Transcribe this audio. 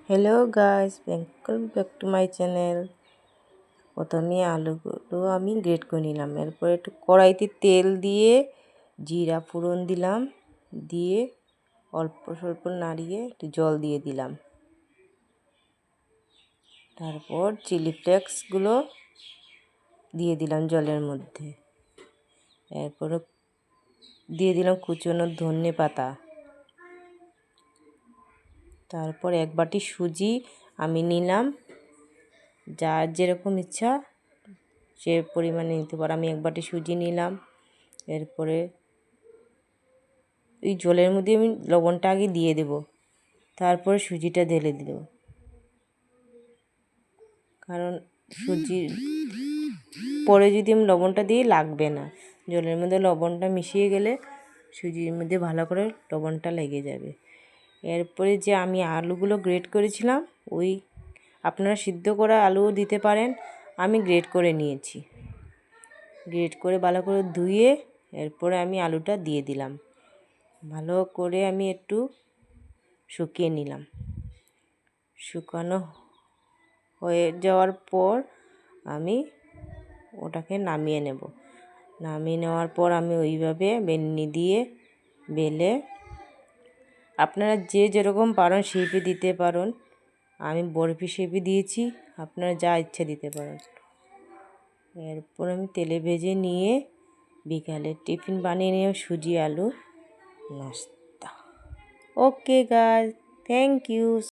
Hello guys, welcome back to my channel. প্রথমে আলুগুলো আমি গ্রেট করে নিলাম। এরপর একটু কড়াইতে তেল দিয়ে জিরা ফোড়ন দিলাম, দিয়ে অল্প স্বল্প নাড়িয়ে একটু জল দিয়ে দিলাম। তারপর চিলি ফ্লেক্সগুলো দিয়ে দিলাম জলের মধ্যে। এরপর দিয়ে দিলাম কুচনো ধনে পাতা। তারপর এক বাটি সুজি আমি নিলাম, যার যেরকম ইচ্ছা সে পরিমাণে নিতে পারো। আমি এক বাটি সুজি নিলাম। এরপরে এই জলের মধ্যে আমি লবণটা আগে দিয়ে দেব, তারপরে সুজিটা ঢেলে দেব, কারণ সুজি পরে যদি আমি লবণটা দিয়ে লাগবে না। জলের মধ্যে লবণটা মিশিয়ে গেলে সুজির মধ্যে ভালো করে লবণটা লেগে যাবে। এরপরে যে আমি আলুগুলো গ্রেট করেছিলাম, ওই আপনারা সিদ্ধ করা আলুও দিতে পারেন, আমি গ্রেট করে নিয়েছি। গ্রেট করে ভালো করে ধুয়ে এরপরে আমি আলুটা দিয়ে দিলাম। ভালো করে আমি একটু শুকিয়ে নিলাম। শুকানো হয়ে যাওয়ার পর আমি ওটাকে নামিয়ে নেব। নামিয়ে নেওয়ার পর আমি ওইভাবে বেলনি দিয়ে বেলে, আপনারা যে যেরকম পারেন শেপে দিতে পারেন। আমি বরফি শেপে দিয়েছি, আপনারা যা ইচ্ছা দিতে পারেন। এরপর আমি তেলে ভেজে নিয়ে বিকালে টিফিন বানিয়ে নিয়ে সুজি আলু নাস্তা। Okay guys, thank you.